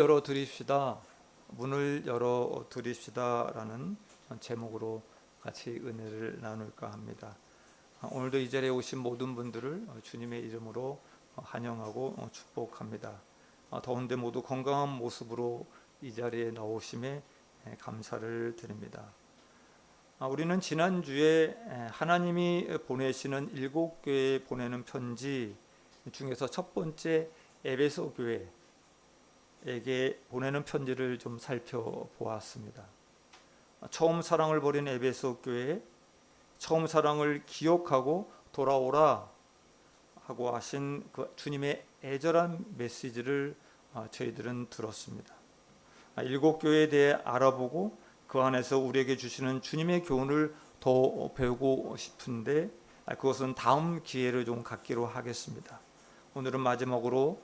열어 드립시다. 문을 열어 드립시다라는 제목으로 같이 은혜를 나눌까 합니다. 오늘도 이 자리에 오신 모든 분들을 주님의 이름으로 환영하고 축복합니다. 더운데 모두 건강한 모습으로 이 자리에 나오심에 감사를 드립니다. 우리는 지난주에 하나님이 보내시는 7교회에 보내는 편지 중에서 첫 번째 에베소 교회에게 보내는 편지를 좀 살펴보았습니다. 처음 사랑을 버린 에베소 교회에 처음 사랑을 기억하고 돌아오라 하고 하신 그 주님의 애절한 메시지를 저희들은 들었습니다. 7교회에 대해 알아보고 그 안에서 우리에게 주시는 주님의 교훈을 더 배우고 싶은데 그것은 다음 기회를 좀 갖기로 하겠습니다. 오늘은 마지막으로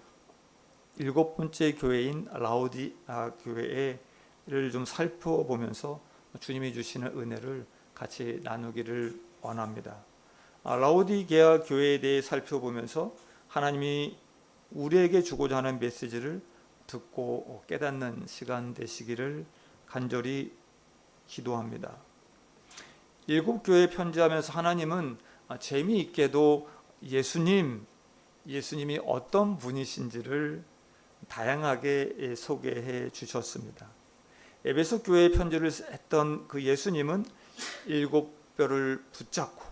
7번째 교회인 라오디아 교회를 좀 살펴보면서 주님이 주시는 은혜를 같이 나누기를 원합니다. 라오디게아 교회에 대해 살펴보면서 하나님이 우리에게 주고자 하는 메시지를 듣고 깨닫는 시간 되시기를 간절히 기도합니다. 7교회 편지하면서 하나님은 재미있게도 예수님이 어떤 분이신지를 다양하게 소개해 주셨습니다. 에베소 교회에 편지를 했던 그 예수님은 7뼈를 붙잡고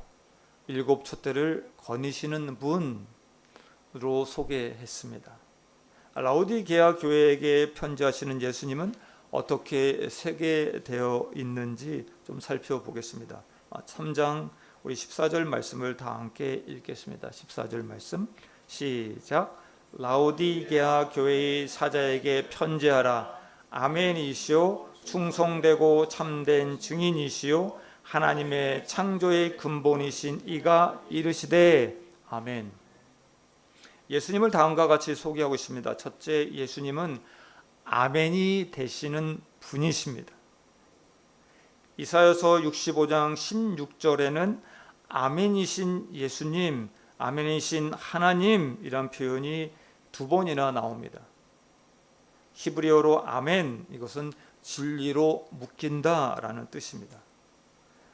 7 촛대를 거니시는 분으로 소개했습니다. 라오디게아 교회에게 편지하시는 예수님은 어떻게 소개되어 있는지 좀 살펴보겠습니다. 3장 우리 14절 말씀을 다 함께 읽겠습니다. 14절 말씀 시작. 라오디게아 교회의 사자에게 편지하라. 아멘이시오. 충성되고 참된 증인이시오. 하나님의 창조의 근본이신 이가 이르시되 아멘. 예수님을 다음과 같이 소개하고 있습니다. 첫째, 예수님은 아멘이 되시는 분이십니다. 이사야서 65장 16절에는 아멘이신 예수님, 아멘이신 하나님이란 표현이 2번이나 나옵니다. 히브리어로 아멘, 이것은 진리로 묶인다라는 뜻입니다.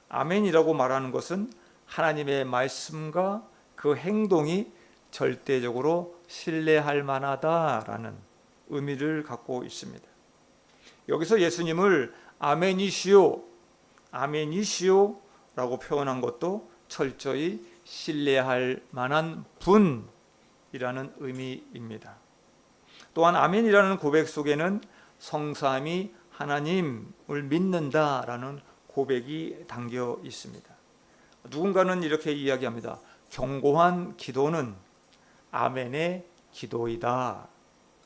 아멘이라고 말하는 것은 하나님의 말씀과 그 행동이 절대적으로 신뢰할 만하다라는 의미를 갖고 있습니다. 여기서 예수님을 아멘이시오 라고 표현한 것도 철저히 신뢰할 만한 분이라는 의미입니다. 또한 아멘이라는 고백 속에는 성삼위 하나님을 믿는다라는 고백이 담겨 있습니다. 누군가는 이렇게 이야기합니다. 견고한 기도는 아멘의 기도이다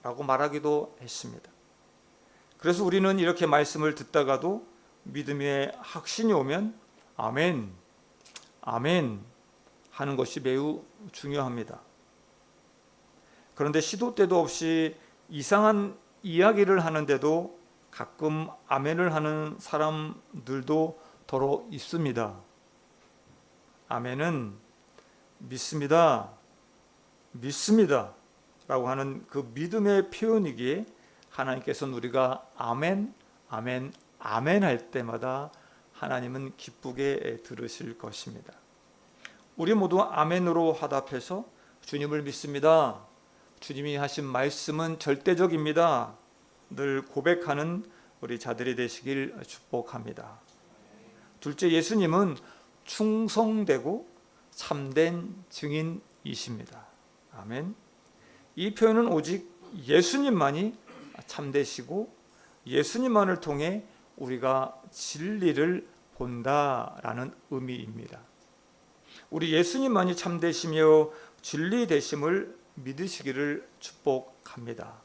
라고 말하기도 했습니다. 그래서 우리는 이렇게 말씀을 듣다가도 믿음의 확신이 오면 아멘 하는 것이 매우 중요합니다. 그런데 시도 때도 없이 이상한 이야기를 하는데도 가끔 아멘을 하는 사람들도 더러 있습니다. 아멘은 믿습니다 라고 하는 그 믿음의 표현이기에 하나님께서는 우리가 아멘 할 때마다 하나님은 기쁘게 들으실 것입니다. 우리 모두 아멘으로 화답해서 주님을 믿습니다. 주님이 하신 말씀은 절대적입니다. 늘 고백하는 우리 자들이 되시길 축복합니다. 둘째, 예수님은 충성되고 참된 증인이십니다. 아멘. 이 표현은 오직 예수님만이 참되시고 예수님만을 통해 우리가 진리를 본다라는 의미입니다. 우리 예수님만이 참되시며 진리 되심을 믿으시기를 축복합니다.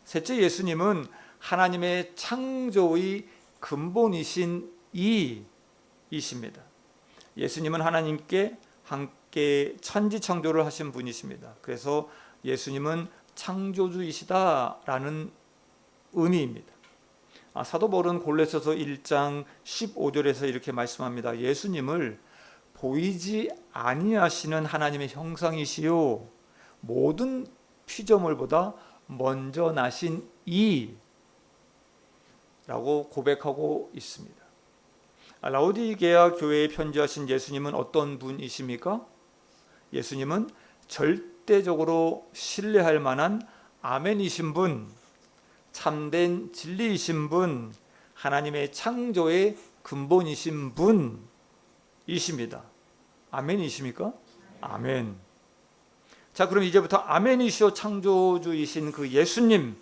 셋째, 예수님은 하나님의 창조의 근본이신 이이십니다. 예수님은 하나님께 함께 천지창조를 하신 분이십니다. 그래서 예수님은 창조주이시다라는 의미입니다. 사도 바울은 골로새서 1장 15절에서 이렇게 말씀합니다. 예수님을 보이지 아니하시는 하나님의 형상이시요 모든 피조물보다 먼저 나신 이라고 고백하고 있습니다. 라오디게아 교회에 편지하신 예수님은 어떤 분이십니까? 예수님은 절대적으로 신뢰할 만한 아멘이신 분, 참된 진리이신 분, 하나님의 창조의 근본이신 분이십니다. 아멘이십니까? 아멘. 자, 그럼 이제부터 아멘이시오 창조주이신 그 예수님이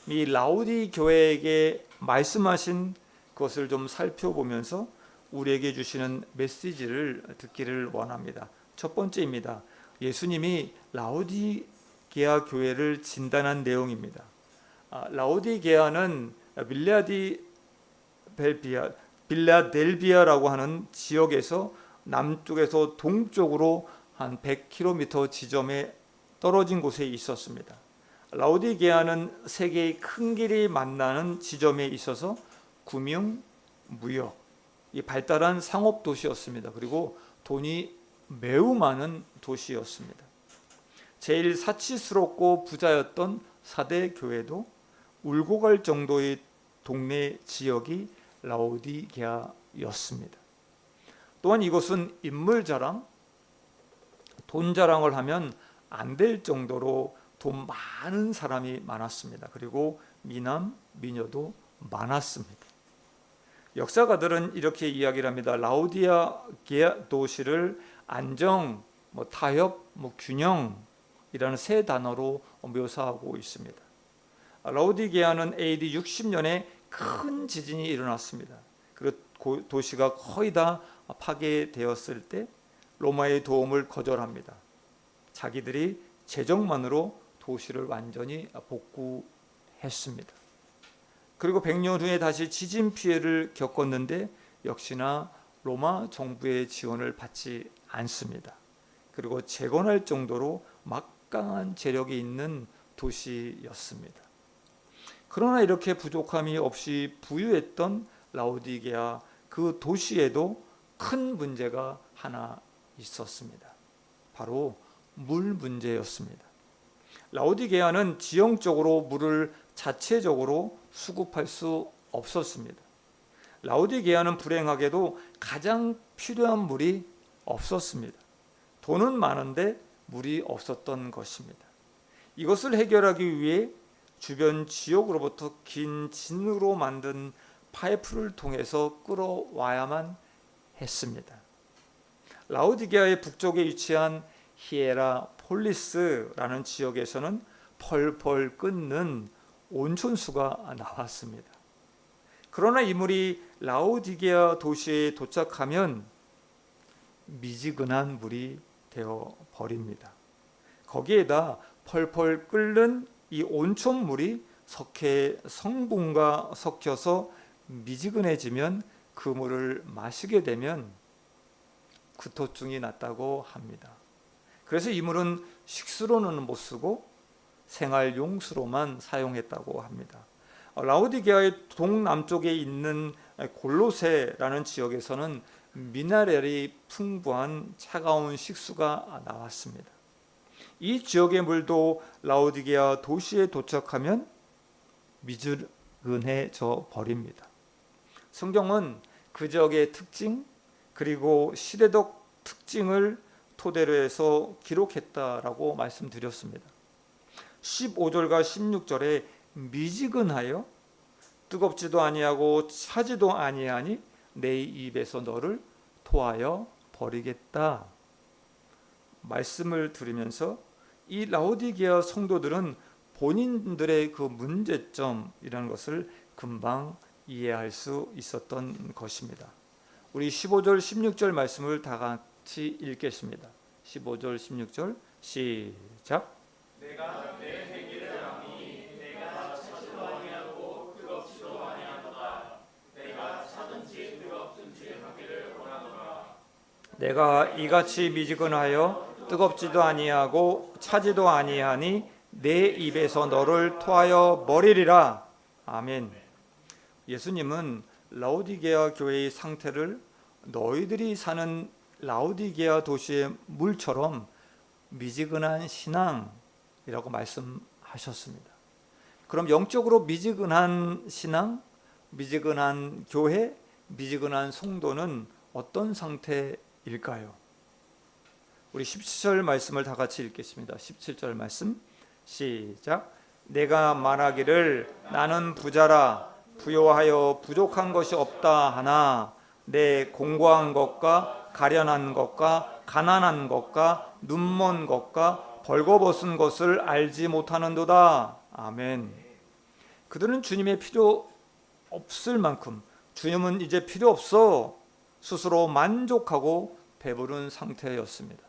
라오디 교회에게 말씀하신 것을 좀 살펴보면서 우리에게 주시는 메시지를 듣기를 원합니다. 첫 번째입니다. 예수님이 라오디게아 교회를 진단한 내용입니다. 라오디게아는 빌라델비아라고 하는 지역에서 남쪽에서 동쪽으로 한 100km 지점에 떨어진 곳에 있었습니다. 라오디게아는 세계의 큰 길이 만나는 지점에 있어서 금융, 무역, 이 발달한 상업 도시였습니다. 그리고 돈이 매우 많은 도시였습니다. 제일 사치스럽고 부자였던 4대 교회도 울고 갈 정도의 동네 지역이 라오디게아였습니다. 또한 이곳은 인물 자랑, 돈 자랑을 하면 안 될 정도로 돈 많은 사람이 많았습니다. 그리고 미남, 미녀도 많았습니다. 역사가들은 이렇게 이야기를 합니다. 라오디게아 도시를 안정, 타협, 균형이라는 세 단어로 묘사하고 있습니다. 라오디게아는 AD 60년에 큰 지진이 일어났습니다. 그리고 도시가 거의 다 파괴되었을 때 로마의 도움을 거절합니다. 자기들이 재정만으로 도시를 완전히 복구했습니다. 그리고 100년 후에 다시 지진 피해를 겪었는데 역시나 로마 정부의 지원을 받지 않습니다. 그리고 재건할 정도로 막강한 재력이 있는 도시였습니다. 그러나 이렇게 부족함이 없이 부유했던 라오디게아 그 도시에도 큰 문제가 하나 있었습니다. 바로 물 문제였습니다. 라오디게아는 지형적으로 물을 자체적으로 수급할 수 없었습니다. 라오디게아는 불행하게도 가장 필요한 물이 없었습니다. 돈은 많은데 물이 없었던 것입니다. 이것을 해결하기 위해 주변 지역으로부터 긴 진으로 만든 파이프를 통해서 끌어와야만 했습니다. 라오디게아의 북쪽에 위치한 히에라폴리스라는 지역에서는 펄펄 끓는 온천수가 나왔습니다. 그러나 이 물이 라오디게아 도시에 도착하면 미지근한 물이 되어 버립니다. 거기에다 펄펄 끓는 이 온천물이 석회의 성분과 섞여서 미지근해지면 그 물을 마시게 되면 구토증이 났다고 합니다. 그래서 이 물은 식수로는 못 쓰고 생활용수로만 사용했다고 합니다. 라오디게아의 동남쪽에 있는 골로세라는 지역에서는 미네랄이 풍부한 차가운 식수가 나왔습니다. 이 지역의 물도 라오디게아 도시에 도착하면 미지근해져 버립니다. 성경은 그 지역의 특징 그리고 시대적 특징을 토대로 해서 기록했다라고 말씀드렸습니다. 15절과 16절에 미지근하여 뜨겁지도 아니하고 차지도 아니하니 내 입에서 너를 토하여 버리겠다 말씀을 들으면서 이 라오디게아 성도들은 본인들의 그 문제점이라는 것을 금방 이해할 수 있었던 것입니다. 우리 15절 16절 말씀을 다 같이 읽겠습니다. 15절 16절 시작. 내가 내 행위를 아니 내가 차지도 아니하고 뜨겁지도 아니하노라. 내가 차든지 뜨겁든지 하기를 원하노라. 내가 이같이 미지근하여 뜨겁지도 아니하고 차지도 아니하니 내 입에서 너를 토하여 버리리라. 아멘. 예수님은 라오디게아 교회의 상태를 너희들이 사는 라오디게아 도시의 물처럼 미지근한 신앙이라고 말씀하셨습니다. 그럼 영적으로 미지근한 신앙, 미지근한 교회, 미지근한 성도는 어떤 상태일까요? 우리 17절 말씀을 다 같이 읽겠습니다. 17절 말씀 시작. 내가 말하기를 나는 부자라 부요하여 부족한 것이 없다 하나 내 공고한 것과 가련한 것과 가난한 것과 눈먼 것과 벌거벗은 것을 알지 못하는도다. 아멘. 그들은 주님의 필요 없을 만큼 주님은 이제 필요 없어 스스로 만족하고 배부른 상태였습니다.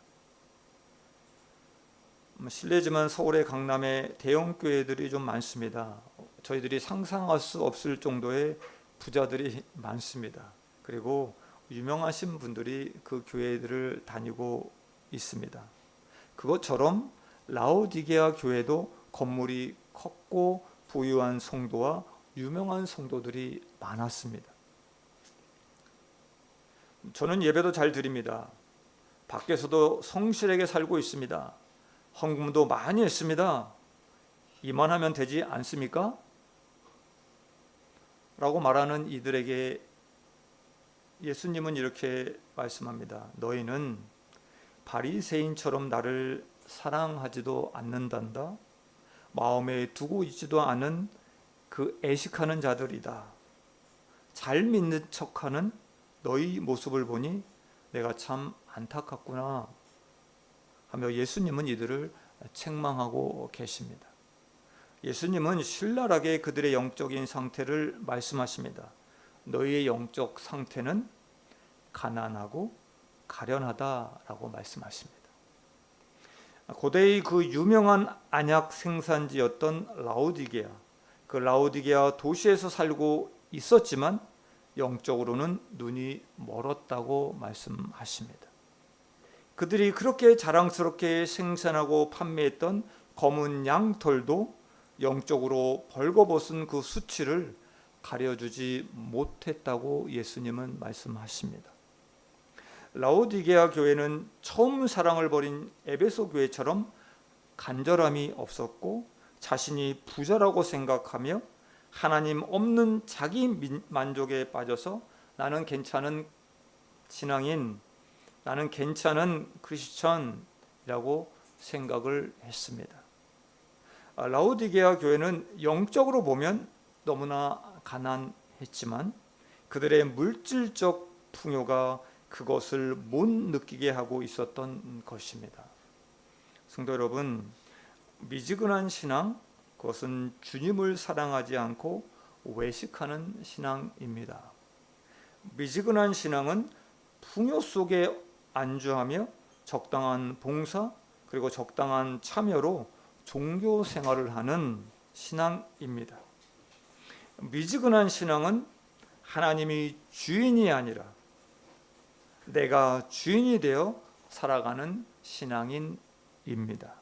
실례지만 서울의 강남에 대형 교회들이 좀 많습니다. 저희들이 상상할 수 없을 정도의 부자들이 많습니다. 그리고 유명하신 분들이 그 교회들을 다니고 있습니다. 그것처럼 라오디게아 교회도 건물이 컸고 부유한 성도와 유명한 성도들이 많았습니다. 저는 예배도 잘 드립니다. 밖에서도 성실하게 살고 있습니다. 헌금도 많이 했습니다. 이만하면 되지 않습니까? 라고 말하는 이들에게 예수님은 이렇게 말씀합니다. 너희는 바리새인처럼 나를 사랑하지도 않는단다. 마음에 두고 있지도 않은 그 애식하는 자들이다. 잘 믿는 척하는 너희 모습을 보니 내가 참 안타깝구나 하며 예수님은 이들을 책망하고 계십니다. 예수님은 신랄하게 그들의 영적인 상태를 말씀하십니다. 너희의 영적 상태는 가난하고 가련하다라고 말씀하십니다. 고대의 그 유명한 안약 생산지였던 라오디게아, 그 라오디게아 도시에서 살고 있었지만 영적으로는 눈이 멀었다고 말씀하십니다. 그들이 그렇게 자랑스럽게 생산하고 판매했던 검은 양털도 영적으로 벌거벗은 그 수치를 가려주지 못했다고 예수님은 말씀하십니다. 라오디게아 교회는 처음 사랑을 버린 에베소 교회처럼 간절함이 없었고 자신이 부자라고 생각하며 하나님 없는 자기 만족에 빠져서 나는 괜찮은 신앙인, 나는 괜찮은 크리스천이라고 생각을 했습니다. 라오디게아 교회는 영적으로 보면 너무나 가난했지만 그들의 물질적 풍요가 그것을 못 느끼게 하고 있었던 것입니다. 성도 여러분, 미지근한 신앙, 그것은 주님을 사랑하지 않고 외식하는 신앙입니다. 미지근한 신앙은 풍요 속에 안주하며 적당한 봉사 그리고 적당한 참여로 종교 생활을 하는 신앙입니다. 미지근한 신앙은 하나님이 주인이 아니라 내가 주인이 되어 살아가는 신앙인입니다.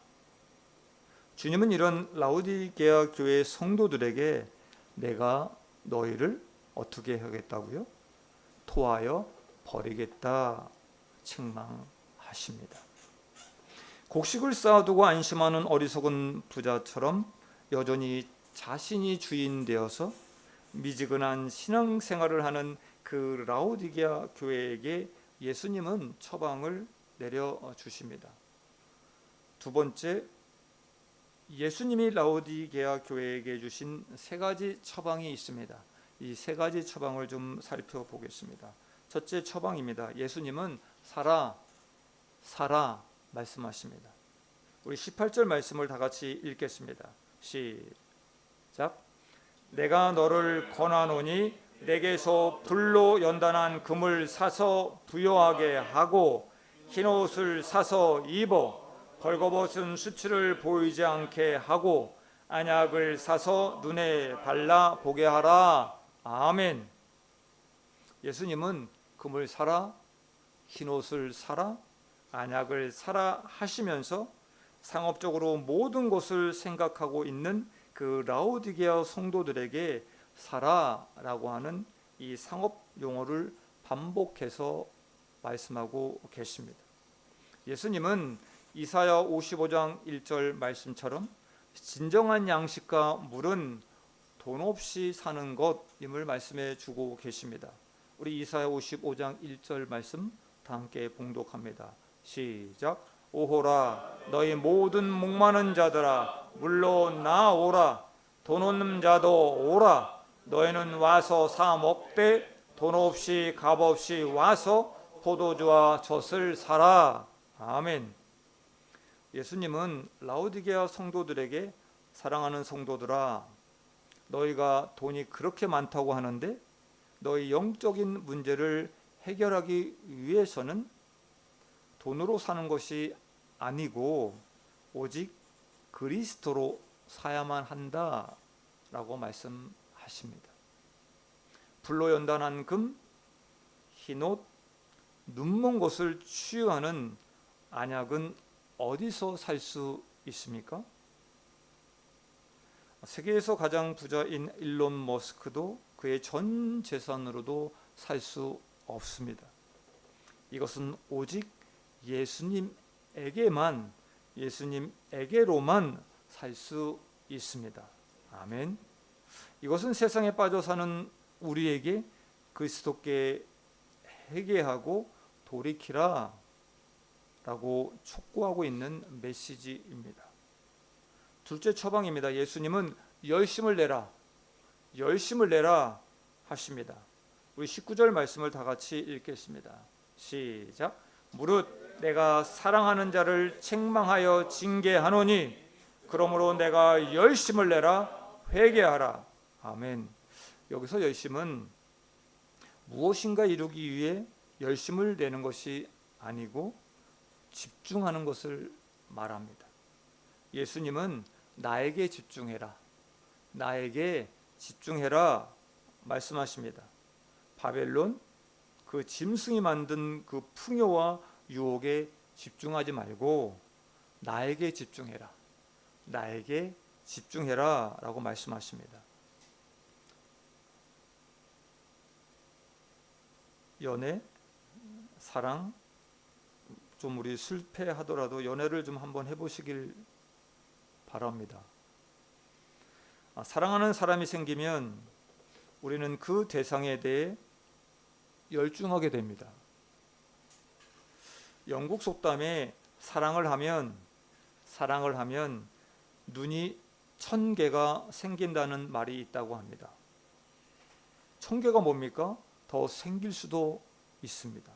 주님은 이런 라오디게아 교회 성도들에게 내가 너희를 어떻게 하겠다고요? 토하여 버리겠다 책망하십니다. 곡식을 쌓아두고 안심하는 어리석은 부자처럼 여전히 자신이 주인 되어서 미지근한 신앙생활을 하는 그 라오디게아 교회에게 예수님은 처방을 내려주십니다. 두 번째, 예수님이 라오디게아 교회에게 주신 세 가지 처방이 있습니다. 이 세 가지 처방을 좀 살펴보겠습니다. 첫째 처방입니다. 예수님은 살아 말씀하십니다. 우리 18절 말씀을 다 같이 읽겠습니다. 시작. 내가 너를 권하노니 내게서 불로 연단한 금을 사서 부요하게 하고 흰 옷을 사서 입어 벌거벗은 수치를 보이지 않게 하고 안약을 사서 눈에 발라 보게 하라. 아멘. 예수님은 금을 사라, 흰 옷을 사라, 안약을 사라 하시면서 상업적으로 모든 것을 생각하고 있는 그 라오디게아 성도들에게 사라라고 하는 이 상업 용어를 반복해서 말씀하고 계십니다. 예수님은 이사야 55장 1절 말씀처럼 진정한 양식과 물은 돈 없이 사는 것임을 말씀해 주고 계십니다. 우리 이사야 55장 1절 말씀 다 함께 봉독합니다. 시작. 오호라 너희 모든 목마른 자들아 물로 나오라. 돈 없는 자도 오라. 너희는 와서 사 먹되 돈 없이 값 없이 와서 포도주와 젖을 사라. 아멘. 예수님은 라오디게아 성도들에게 사랑하는 성도들아, 너희가 돈이 그렇게 많다고 하는데 너희 영적인 문제를 해결하기 위해서는 돈으로 사는 것이 아니고 오직 그리스도로 사야만 한다라고 말씀하십니다. 불로 연단한 금, 흰옷, 눈먼 것을 치유하는 안약은 어디서 살 수 있습니까? 세계에서 가장 부자인 일론 머스크도 그의 전 재산으로도 살 수 없습니다. 이것은 오직 예수님에게로만 살 수 있습니다. 아멘. 이것은 세상에 빠져 사는 우리에게 그리스도께 회개하고 돌이키라 라고 촉구하고 있는 메시지입니다. 둘째 처방입니다. 예수님은 열심을 내라 하십니다. 우리 19절 말씀을 다 같이 읽겠습니다. 시작. 무릇 내가 사랑하는 자를 책망하여 징계하노니 그러므로 내가 열심을 내라 회개하라. 아멘. 여기서 열심은 무엇인가 이루기 위해 열심을 내는 것이 아니고 집중하는 것을 말합니다. 예수님은 나에게 집중해라 말씀하십니다. 바벨론 그 짐승이 만든 그 풍요와 유혹에 집중하지 말고 나에게 집중해라 라고 말씀하십니다. 연애, 사랑, 좀 우리 실패하더라도 연애를 좀 한번 해보시길 바랍니다. 사랑하는 사람이 생기면 우리는 그 대상에 대해 열중하게 됩니다. 영국 속담에 사랑을 하면 눈이 1000개가 생긴다는 말이 있다고 합니다. 1000개가 뭡니까? 더 생길 수도 있습니다.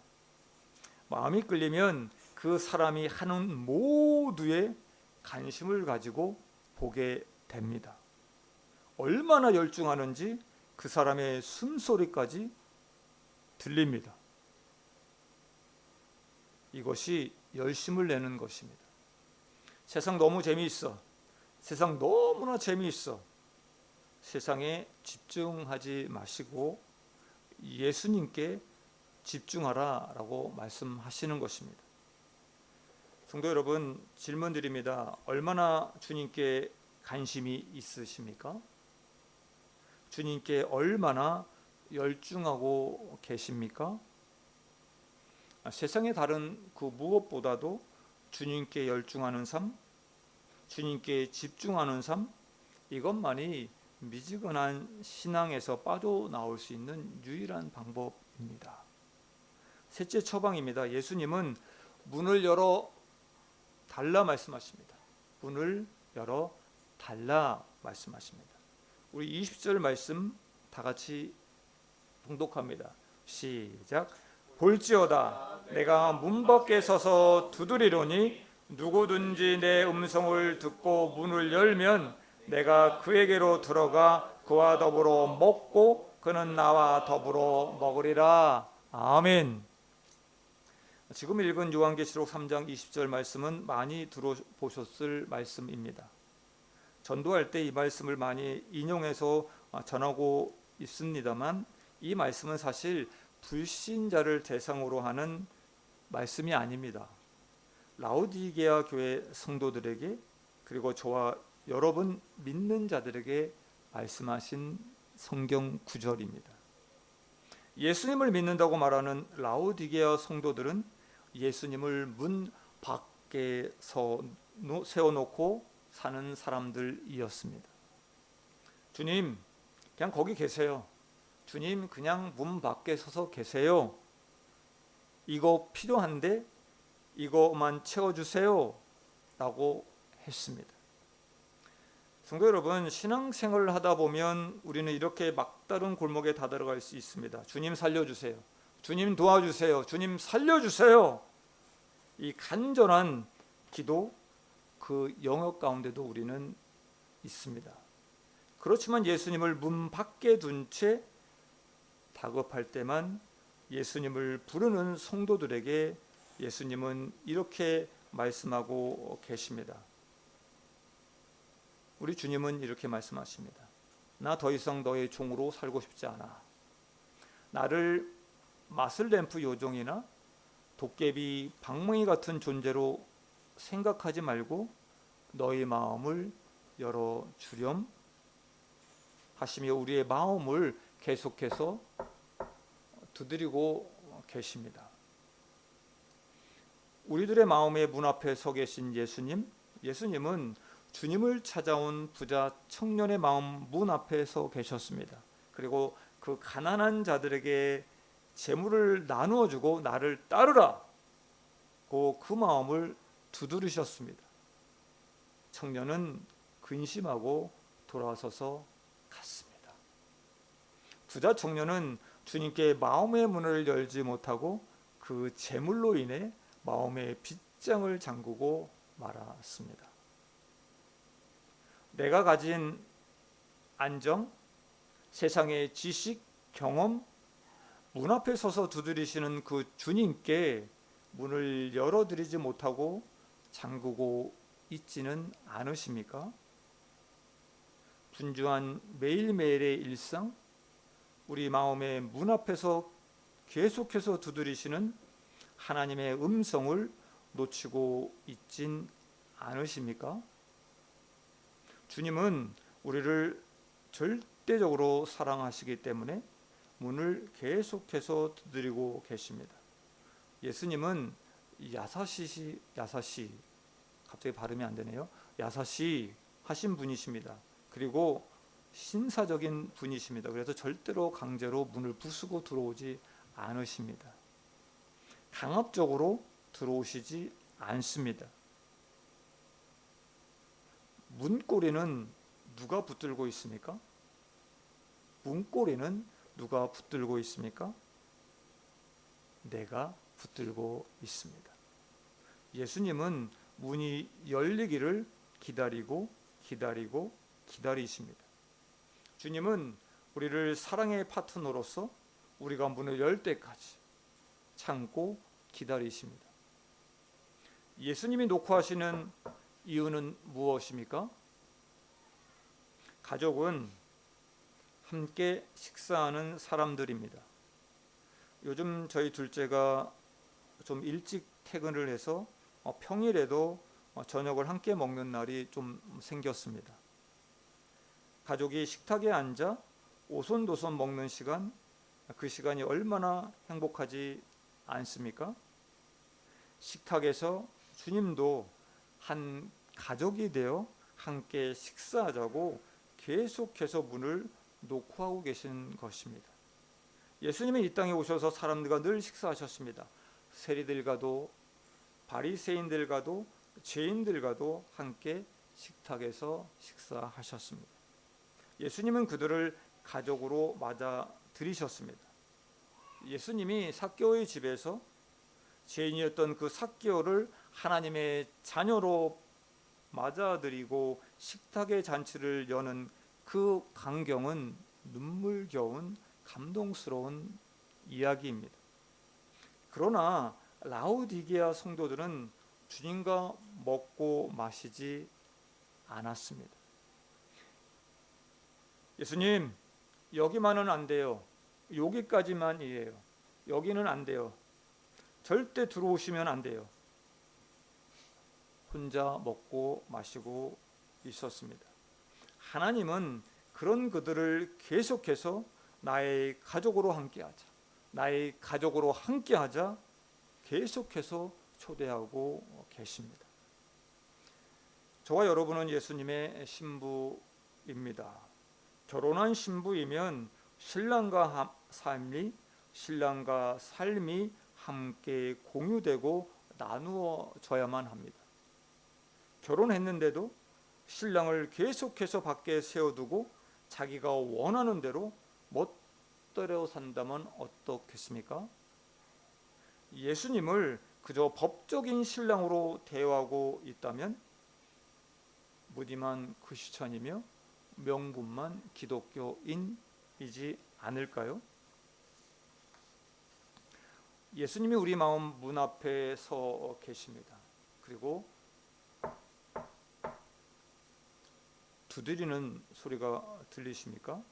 마음이 끌리면 그 사람이 하는 모두에 관심을 가지고 보게 됩니다. 얼마나 열중하는지 그 사람의 숨소리까지 들립니다. 이것이 열심을 내는 것입니다. 세상 너무 재미있어. 세상 너무나 재미있어. 세상에 집중하지 마시고 예수님께 집중하라라고 말씀하시는 것입니다. 성도 여러분, 질문 드립니다. 얼마나 주님께 관심이 있으십니까? 주님께 얼마나 열중하고 계십니까? 세상의 다른 그 무엇보다도 주님께 열중하는 삶, 주님께 집중하는 삶, 이것만이 미지근한 신앙에서 빠져나올 수 있는 유일한 방법입니다. 셋째 처방입니다. 예수님은 문을 열어 달라 말씀하십니다. 문을 열어 달라 말씀하십니다. 우리 20절 말씀 다 같이 봉독합니다. 시작. 볼지어다 내가 문 밖에 서서 두드리노니 누구든지 내 음성을 듣고 문을 열면 내가 그에게로 들어가 그와 더불어 먹고 그는 나와 더불어 먹으리라. 아멘. 지금 읽은 요한계시록 3장 20절 말씀은 많이 들어보셨을 말씀입니다. 전도할 때 이 말씀을 많이 인용해서 전하고 있습니다만 이 말씀은 사실 불신자를 대상으로 하는 말씀이 아닙니다. 라오디게아 교회 성도들에게 그리고 저와 여러분 믿는 자들에게 말씀하신 성경 구절입니다. 예수님을 믿는다고 말하는 라오디게아 성도들은 예수님을 문 밖에 세워놓고 사는 사람들이었습니다. 주님, 그냥 거기 계세요. 주님, 그냥 문 밖에 서서 계세요. 이거 필요한데 이거만 채워주세요 라고 했습니다. 성도 여러분, 신앙생활을 하다 보면 우리는 이렇게 막다른 골목에 다다라갈 수 있습니다. 주님 살려주세요. 주님 도와주세요. 주님 살려주세요. 이 간절한 기도, 그 영역 가운데도 우리는 있습니다. 그렇지만 예수님을 문 밖에 둔 채 다급할 때만 예수님을 부르는 성도들에게 예수님은 이렇게 말씀하고 계십니다. 우리 주님은 이렇게 말씀하십니다. 나 더 이상 너의 종으로 살고 싶지 않아. 나를 마슬램프 요정이나 도깨비 방망이 같은 존재로 생각하지 말고 너의 마음을 열어주렴 하시며 우리의 마음을 계속해서 두드리고 계십니다. 우리들의 마음의 문 앞에 서 계신 예수님은 주님을 찾아온 부자 청년의 마음 문 앞에 서 계셨습니다. 그리고 그 가난한 자들에게 재물을 나누어 주고 나를 따르라 그 마음을 두드리셨습니다. 청년은 근심하고 돌아서서 갔습니다. 부자 청년은 주님께 마음의 문을 열지 못하고 그 재물로 인해 마음의 빗장을 잠그고 말았습니다. 내가 가진 안정, 세상의 지식, 경험, 문 앞에 서서 두드리시는 그 주님께 문을 열어드리지 못하고 잠그고 있지는 않으십니까? 분주한 매일매일의 일상, 우리 마음의 문 앞에서 계속해서 두드리시는 하나님의 음성을 놓치고 있진 않으십니까? 주님은 우리를 절대적으로 사랑하시기 때문에 문을 계속해서 두드리고 계십니다. 예수님은 야사시 갑자기 발음이 안 되네요. 야사시 하신 분이십니다. 그리고 신사적인 분이십니다. 그래서 절대로 강제로 문을 부수고 들어오지 않으십니다. 강압적으로 들어오시지 않습니다. 문고리는 누가 붙들고 있습니까? 문고리는 누가 붙들고 있습니까? 내가 붙들고 있습니다. 예수님은 문이 열리기를 기다리십니다. 주님은 우리를 사랑의 파트너로서 우리가 문을 열 때까지 참고 기다리십니다. 예수님이 놓고 하시는 이유는 무엇입니까? 가족은 함께 식사하는 사람들입니다. 요즘 저희 둘째가 좀 일찍 퇴근을 해서 평일에도 저녁을 함께 먹는 날이 좀 생겼습니다. 가족이 식탁에 앉아 오손도손 먹는 시간, 그 시간이 얼마나 행복하지 않습니까? 식탁에서 주님도 한 가족이 되어 함께 식사하자고 계속해서 문을 놓고 하고 계신 것입니다. 예수님이 이 땅에 오셔서 사람들과 늘 식사하셨습니다. 세리들과도 바리새인들과도 죄인들과도 함께 식탁에서 식사하셨습니다. 예수님은 그들을 가족으로 맞아들이셨습니다. 예수님이 삭개오의 집에서 죄인이었던 그 삭개오를 하나님의 자녀로 맞아들이고 식탁의 잔치를 여는 그 광경은 눈물겨운 감동스러운 이야기입니다. 그러나 라우디게아 성도들은 주님과 먹고 마시지 않았습니다. 예수님, 여기만은 안 돼요. 여기까지만이에요. 여기는 안 돼요. 절대 들어오시면 안 돼요. 혼자 먹고 마시고 있었습니다. 하나님은 그런 그들을 계속해서 나의 가족으로 함께하자, 나의 가족으로 함께하자 계속해서 초대하고 계십니다. 저와 여러분은 예수님의 신부입니다. 결혼한 신부이면 신랑과 삶이 함께 공유되고 나누어져야만 합니다. 결혼했는데도 신랑을 계속해서 밖에 세워두고 자기가 원하는 대로 멋대로 산다면 어떻겠습니까? 예수님을 그저 법적인 신랑으로 대하고 있다면 무디만 크리스천이며 명분만 기독교인이지 않을까요? 예수님이 우리 마음 문 앞에 서 계십니다. 그리고 두드리는 소리가 들리십니까?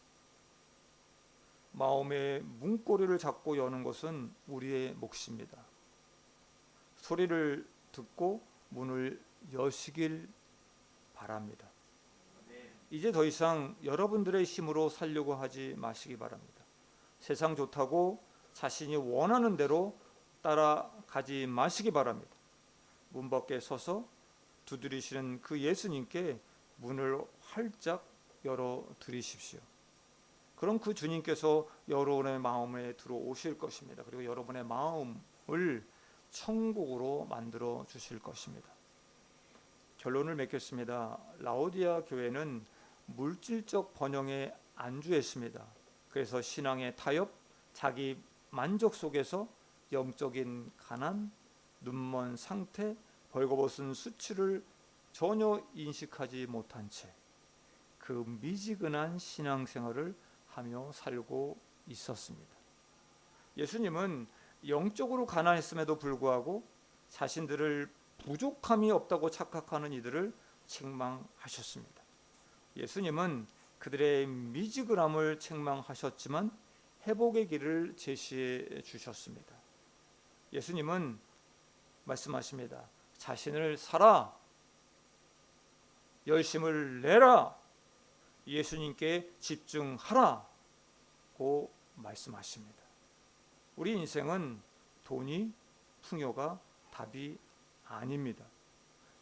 마음의 문고리를 잡고 여는 것은 우리의 몫입니다. 소리를 듣고 문을 여시길 바랍니다. 이제 더 이상 여러분들의 힘으로 살려고 하지 마시기 바랍니다. 세상 좋다고 자신이 원하는 대로 따라가지 마시기 바랍니다. 문 밖에 서서 두드리시는 그 예수님께 문을 활짝 열어드리십시오. 그럼 그 주님께서 여러분의 마음에 들어오실 것입니다. 그리고 여러분의 마음을 천국으로 만들어 주실 것입니다. 결론을 맺겠습니다. 라오디아 교회는 물질적 번영에 안주했습니다. 그래서 신앙의 타협, 자기 만족 속에서 영적인 가난, 눈먼 상태, 벌거벗은 수치를 전혀 인식하지 못한 채 그 미지근한 신앙생활을 하며 살고 있었습니다. 예수님은 영적으로 가난했음에도 불구하고 자신들을 부족함이 없다고 착각하는 이들을 책망하셨습니다. 예수님은 그들의 미지근함을 책망하셨지만 회복의 길을 제시해 주셨습니다. 예수님은 말씀하십니다. 자신을 살아, 열심을 내라, 예수님께 집중하라고 말씀하십니다. 우리 인생은 돈이, 풍요가 답이 아닙니다.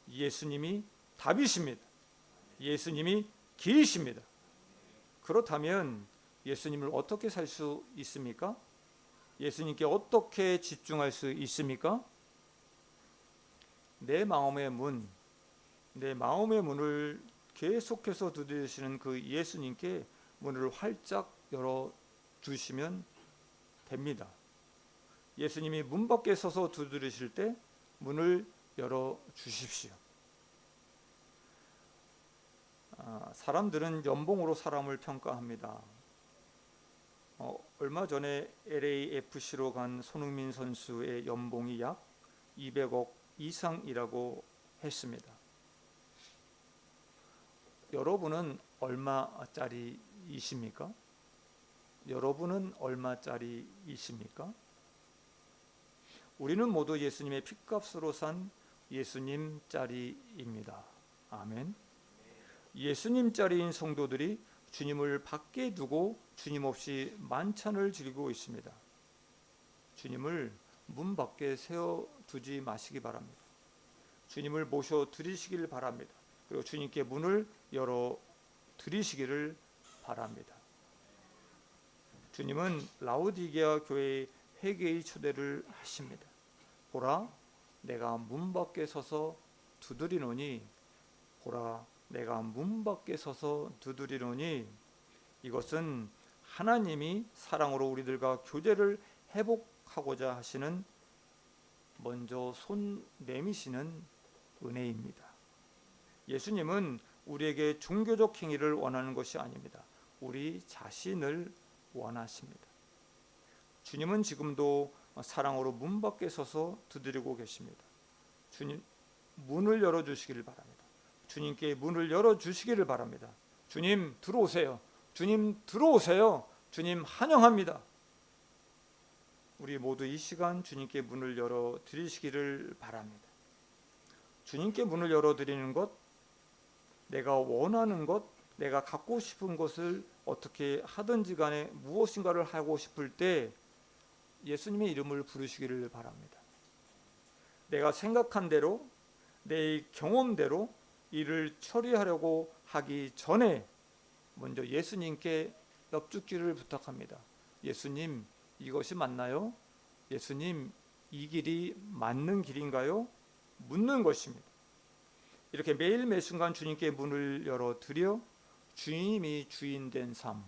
예수님이 답이십니다. 예수님이 길이십니다. 그렇다면 예수님을 어떻게 살 수 있습니까? 예수님께 어떻게 집중할 수 있습니까? 내 마음의 문을 계속해서 두드리시는 그 예수님께 문을 활짝 열어두시면 됩니다. 예수님이 문 밖에 서서 두드리실 때 문을 열어주십시오. 사람들은 연봉으로 사람을 평가합니다. 얼마 전에 LAFC로 간 손흥민 선수의 연봉이 약 200억 이상이라고 했습니다. 여러분은 얼마짜리이십니까? 여러분은 얼마짜리이십니까? 우리는 모두 예수님의 핏값으로 산 예수님짜리입니다. 아멘. 예수님짜리인 성도들이 주님을 밖에 두고 주님 없이 만찬을 즐기고 있습니다. 주님을 문 밖에 세워두지 마시기 바랍니다. 주님을 모셔 드리시길 바랍니다. 그리고 주님께 문을 열어 드리시기를 바랍니다. 주님은 라오디게아 교회의 회개의 초대를 하십니다. 보라, 내가 문 밖에 서서 두드리노니, 보라, 내가 문 밖에 서서 두드리노니. 이것은 하나님이 사랑으로 우리들과 교제를 회복하고자 하시는 먼저 손 내미시는 은혜입니다. 예수님은 우리에게 종교적 행위를 원하는 것이 아닙니다. 우리 자신을 원하십니다. 주님은 지금도 사랑으로 문 밖에 서서 두드리고 계십니다. 주님, 문을 열어주시기를 바랍니다. 주님께 문을 열어주시기를 바랍니다. 주님 들어오세요. 주님 들어오세요. 주님 환영합니다. 우리 모두 이 시간 주님께 문을 열어드리시기를 바랍니다. 주님께 문을 열어드리는 것, 내가 원하는 것, 내가 갖고 싶은 것을 어떻게 하든지 간에 무엇인가를 하고 싶을 때 예수님의 이름을 부르시기를 바랍니다. 내가 생각한 대로, 내 경험대로, 일을 처리하려고 하기 전에 먼저 예수님께 엽죽기를 부탁합니다. 예수님, 이것이 맞나요? 예수님, 이 길이 맞는 길인가요? 묻는 것입니다. 이렇게 매일 매순간 주님께 문을 열어드려 주님이 주인된 삶,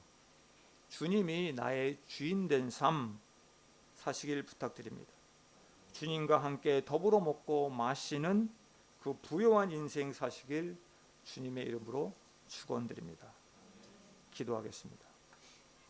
주님이 나의 주인된 삶 사시길 부탁드립니다. 주님과 함께 더불어 먹고 마시는 그 부요한 인생 사시길 주님의 이름으로 축원드립니다. 기도하겠습니다.